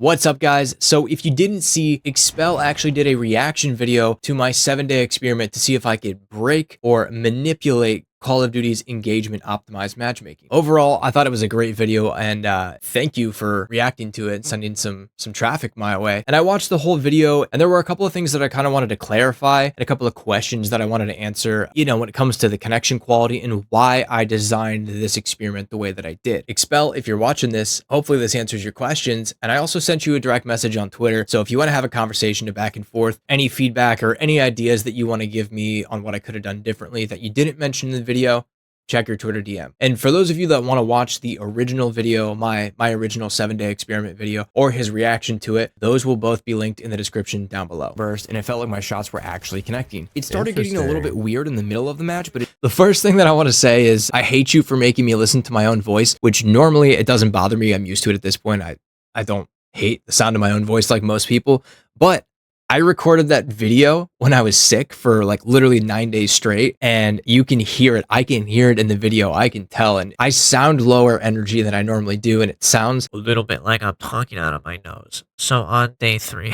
What's up, guys? So if you didn't see, Expel actually did a reaction video to my 7-day experiment to see if I could break or manipulate Call of Duty's engagement optimized matchmaking. Overall, I thought it was a great video, and thank you for reacting to it and sending some traffic my way. And I watched the whole video, and there were a couple of things that I kind of wanted to clarify and a couple of questions that I wanted to answer, you know, when it comes to the connection quality and why I designed this experiment the way that I did. Expel, if you're watching this, hopefully this answers your questions. And I also sent you a direct message on Twitter. So if you want to have a conversation to back and forth, any feedback or any ideas that you want to give me on what I could have done differently that you didn't mention in the video, check your Twitter DM. And for those of you that want to watch the original video, my original 7-day experiment video, or his reaction to it, those will both be linked in the description down below. Burst, and it felt like my shots were actually connecting. It started getting a little bit weird in the middle of the match, but the first thing that I want to say is I hate you for making me listen to my own voice, which normally it doesn't bother me. I'm used to it at this point. I don't hate the sound of my own voice like most people, but I recorded that video when I was sick for like literally 9 days straight, and you can hear it. I can hear it in the video. I can tell, and I sound lower energy than I normally do, and it sounds a little bit like I'm talking out of my nose. So on day 3.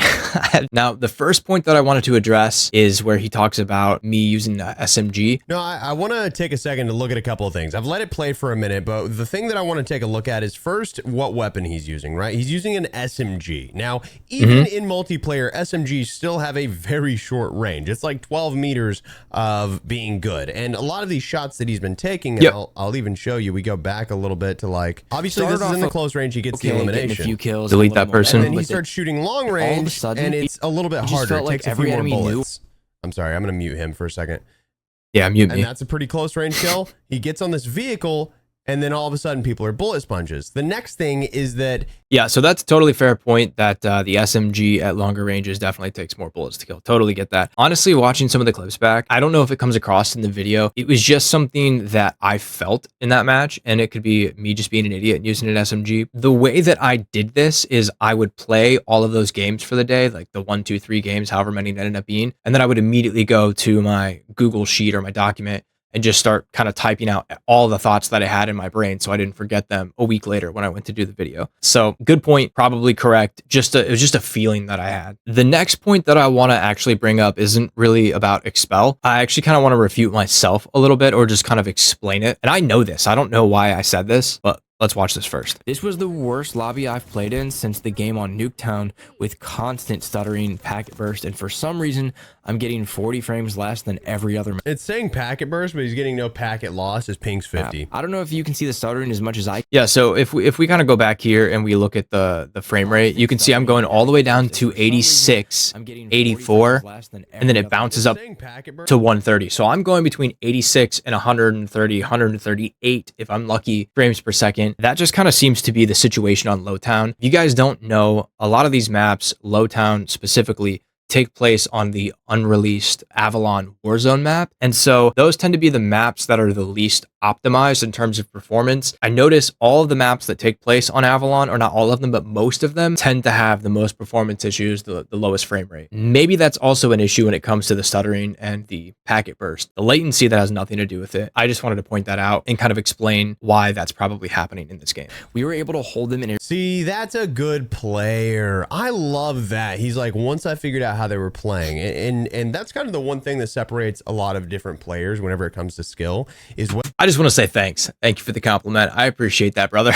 Now, the first point that I wanted to address is where he talks about me using the SMG. No, I want to take a second to look at a couple of things. I've let it play for a minute, but the thing that I want to take a look at is first what weapon he's using, right? He's using an SMG. Now, even in multiplayer, SMGs still have a very short range. It's like 12 meters of being good. And a lot of these shots that he's been taking, and I'll even show you, we go back a little bit to like, obviously this is in the close range, he gets the elimination. A few kills, delete that person. And then he starts shooting long range, and it's a little bit harder. It takes a few more bullets. I'm sorry, I'm going to mute him for a second. Yeah, mute me. And that's a pretty close range kill. He gets on this vehicle, and then all of a sudden people are bullet sponges. The next thing is that... Yeah, so that's a totally fair point that the SMG at longer ranges definitely takes more bullets to kill. Totally get that. Honestly, watching some of the clips back, I don't know if it comes across in the video. It was just something that I felt in that match, and it could be me just being an idiot and using an SMG. The way that I did this is I would play all of those games for the day, like the 1, 2, 3 games, however many it ended up being, and then I would immediately go to my Google Sheet or my document and just start kind of typing out all the thoughts that I had in my brain so I didn't forget them a week later when I went to do the video. So good point, probably correct. It was just a feeling that I had. The next point that I want to actually bring up isn't really about Expel. I actually kind of want to refute myself a little bit or just kind of explain it. And I know this. I don't know why I said this, but let's watch this first. This was the worst lobby I've played in since the game on Nuketown with constant stuttering, packet burst, and for some reason, I'm getting 40 frames less than every other. It's saying packet burst, but he's getting no packet loss. His ping's 50. I don't know if you can see the stuttering as much as I. Yeah, so if we kind of go back here and we look at the frame rate, you can see I'm going all the way down to 86, 84, and then it bounces up to 130. So I'm going between 86 and 130, 138 if I'm lucky frames per second. That just kind of seems to be the situation on Lowtown. If you guys don't know, a lot of these maps, Lowtown specifically, take place on the unreleased Avalon Warzone map. And so those tend to be the maps that are the least optimized in terms of performance. I notice all of the maps that take place on Avalon, or not all of them, but most of them tend to have the most performance issues, the lowest frame rate. Maybe that's also an issue when it comes to the stuttering and the packet burst. The latency, that has nothing to do with it. I just wanted to point that out and kind of explain why that's probably happening in this game. We were able to hold them in. See, that's a good player. I love that. He's like, once I figured out how they were playing, and that's kind of the one thing that separates a lot of different players whenever it comes to skill, is what I just want to say thanks. Thank you for the compliment. I appreciate that, brother.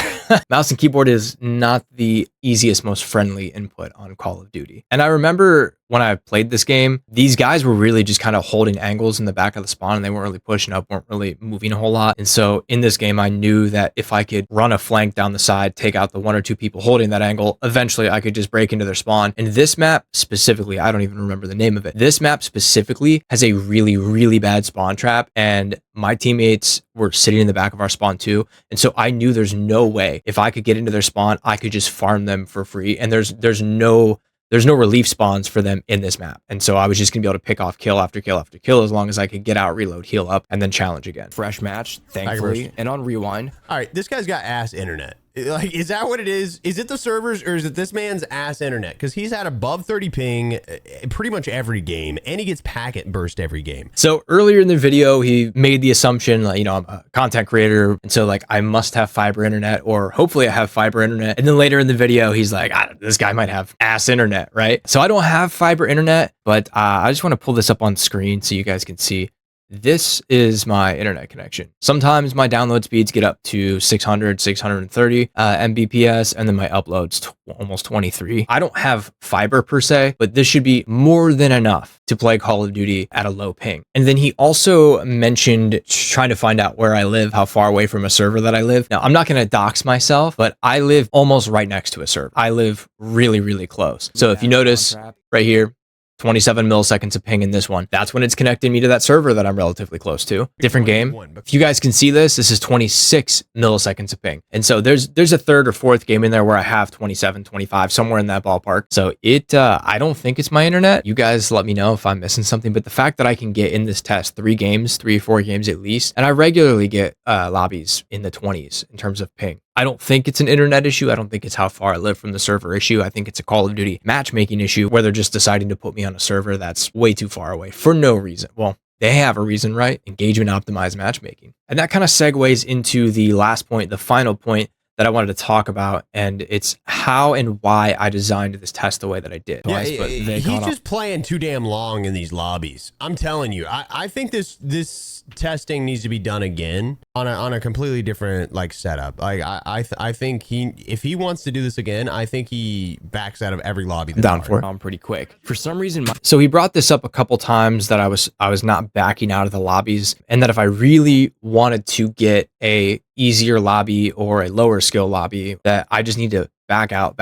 Mouse and keyboard is not the easiest, most friendly input on Call of Duty. And I remember when I played this game, these guys were really just kind of holding angles in the back of the spawn, and they weren't really pushing up, weren't really moving a whole lot. And so in this game, I knew that if I could run a flank down the side, take out the 1 or 2 people holding that angle, eventually I could just break into their spawn. And this map specifically, I don't even remember the name of it. This map specifically has a really, really bad spawn trap, and my teammates were sitting in the back of our spawn too. And so I knew there's no way if I could get into their spawn, I could just farm them for free. And there's no relief spawns for them in this map. And so I was just gonna be able to pick off kill after kill after kill as long as I could get out, reload, heal up, and then challenge again. Fresh match, thankfully, and on rewind. All right, this guy's got ass internet. Like, is that what it is? Is it the servers or is it this man's ass internet? Because he's had above 30 ping pretty much every game, and he gets packet burst every game. So earlier in the video, he made the assumption, like, you know, I'm a content creator, and so like I must have fiber internet, or hopefully I have fiber internet. And then later in the video, he's like, this guy might have ass internet, right? So I don't have fiber internet, but I just want to pull this up on screen so you guys can see. This is my internet connection. Sometimes my download speeds get up to 600, 630 Mbps, and then my uploads almost 23. I don't have fiber per se, but this should be more than enough to play Call of Duty at a low ping. And then he also mentioned trying to find out where I live, how far away from a server that I live. Now, I'm not going to dox myself, but I live almost right next to a server. I live really, really close. So if you notice right here, 27 milliseconds of ping in this one. That's when it's connecting me to that server that I'm relatively close to. Different game. If you guys can see this is 26 milliseconds of ping. And so there's a third or fourth game in there where I have 27, 25, somewhere in that ballpark. So I don't think it's my internet. You guys let me know if I'm missing something. But the fact that I can get in this test 3 or 4 games at least, and I regularly get lobbies in the 20s in terms of ping. I don't think it's an internet issue. I don't think it's how far I live from the server issue. I think it's a Call of Duty matchmaking issue where they're just deciding to put me on a server that's way too far away for no reason. Well, they have a reason, right? Engagement optimized matchmaking. And that kind of segues into the last point, the final point that I wanted to talk about, and it's how and why I designed this test the way that I did. Yeah, he's just playing too damn long in these lobbies. I'm telling you, I think this testing needs to be done again on a completely different like setup. Like I think if he wants to do this again, I think he backs out of every lobby. Down for it. I'm pretty quick. For some reason, so he brought this up a couple times that I was not backing out of the lobbies, and that if I really wanted to get a easier lobby or a lower skill lobby, that I just need to back out,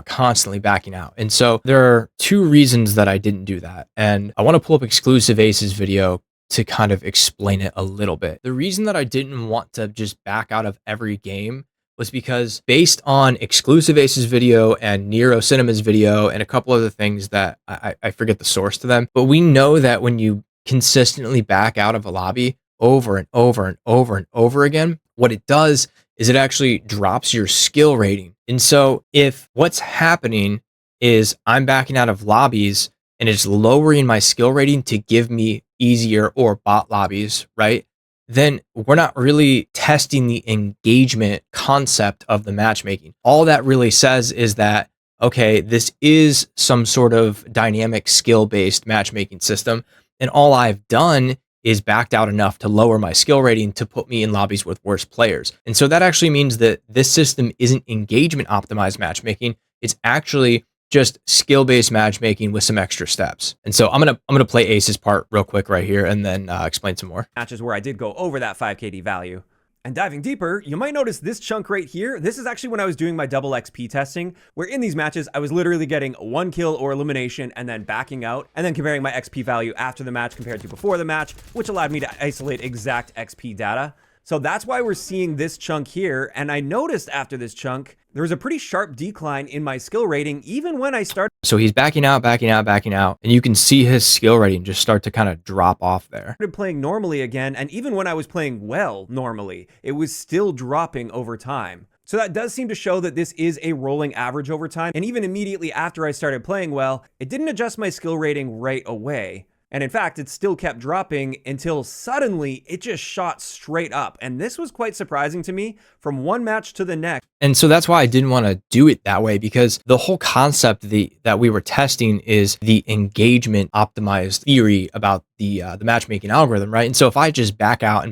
constantly backing out. And so there are 2 reasons that I didn't do that. And I want to pull up Exclusive Ace's video to kind of explain it a little bit. The reason that I didn't want to just back out of every game was because based on Exclusive Ace's video and Nero Cinema's video and a couple other things that I forget the source to them, but we know that when you consistently back out of a lobby over and over and over and over again, what it does is it actually drops your skill rating. And so if what's happening is I'm backing out of lobbies and it's lowering my skill rating to give me easier or bot lobbies, right? Then we're not really testing the engagement concept of the matchmaking. All that really says is that, okay, this is some sort of dynamic skill-based matchmaking system. And all I've done is backed out enough to lower my skill rating to put me in lobbies with worse players. And so that actually means that this system isn't engagement optimized matchmaking. It's actually just skill-based matchmaking with some extra steps. And so I'm gonna play Ace's part real quick right here and then explain some more. Matches where I did go over that 5 KD value. And diving deeper, you might notice this chunk right here. This is actually when I was doing my double XP testing, where in these matches, I was literally getting 1 kill or elimination and then backing out and then comparing my XP value after the match compared to before the match, which allowed me to isolate exact XP data. So that's why we're seeing this chunk here. And I noticed after this chunk, there was a pretty sharp decline in my skill rating, even when I started. So he's backing out, and you can see his skill rating just start to kind of drop off there. Playing normally again, and even when I was playing well normally, it was still dropping over time. So that does seem to show that this is a rolling average over time. And even immediately after I started playing well, it didn't adjust my skill rating right away. And in fact, it still kept dropping until suddenly it just shot straight up. And this was quite surprising to me from one match to the next. And so that's why I didn't want to do it that way, because the whole concept that we were testing is the engagement optimized theory about the matchmaking algorithm, right? And so if I just back out,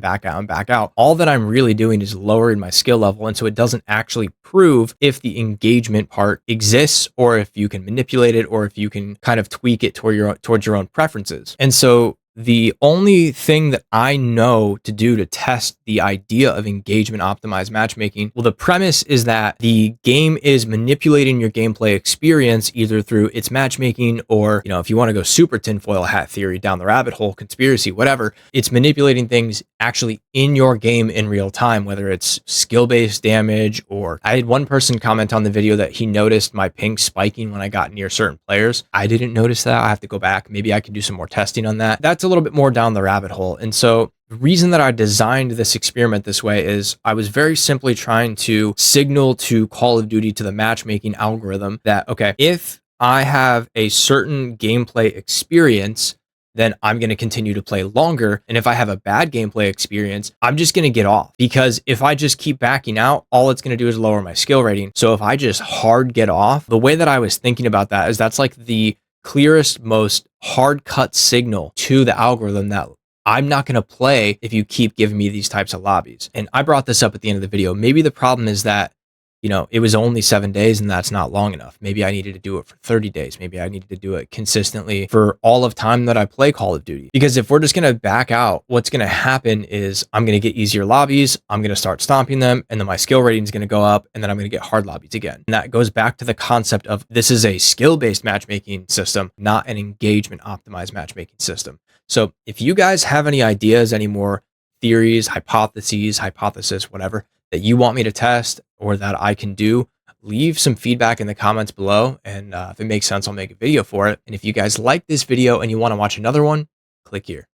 all that I'm really doing is lowering my skill level. And so it doesn't actually prove if the engagement part exists or if you can manipulate it or if you can kind of tweak it towards your own preferences. And so the only thing that I know to do to test the idea of engagement optimized matchmaking, well, the premise is that the game is manipulating your gameplay experience either through its matchmaking or, if you want to go super tinfoil hat theory down the rabbit hole, conspiracy, whatever, it's manipulating things actually in your game in real time, whether it's skill-based damage or I had one person comment on the video that he noticed my ping spiking when I got near certain players. I didn't notice that. I have to go back. Maybe I can do some more testing on that. That's a little bit more down the rabbit hole. And so The reason that I designed this experiment this way is I was very simply trying to signal to Call of Duty, to the matchmaking algorithm, that, okay, if I have a certain gameplay experience, then I'm going to continue to play longer. And if I have a bad gameplay experience, I'm just going to get off, because if I just keep backing out, all it's going to do is lower my skill rating. So if I just hard get off, the way that I was thinking about that is that's like the clearest, most hard cut signal to the algorithm that I'm not going to play if you keep giving me these types of lobbies. And I brought this up at the end of the video. Maybe the problem is that, you know, it was only 7 days and that's not long enough. Maybe I needed to do it for 30 days. Maybe I needed to do it consistently for all of time that I play Call of Duty. Because if we're just going to back out, what's going to happen is I'm going to get easier lobbies. I'm going to start stomping them, and then my skill rating is going to go up, and then I'm going to get hard lobbies again. And that goes back to the concept of this is a skill-based matchmaking system, not an engagement optimized matchmaking system. So if you guys have any ideas, any more theories, hypothesis, whatever, that you want me to test or that I can do, leave some feedback in the comments below. And if it makes sense, I'll make a video for it. And if you guys like this video and you want to watch another one, click here.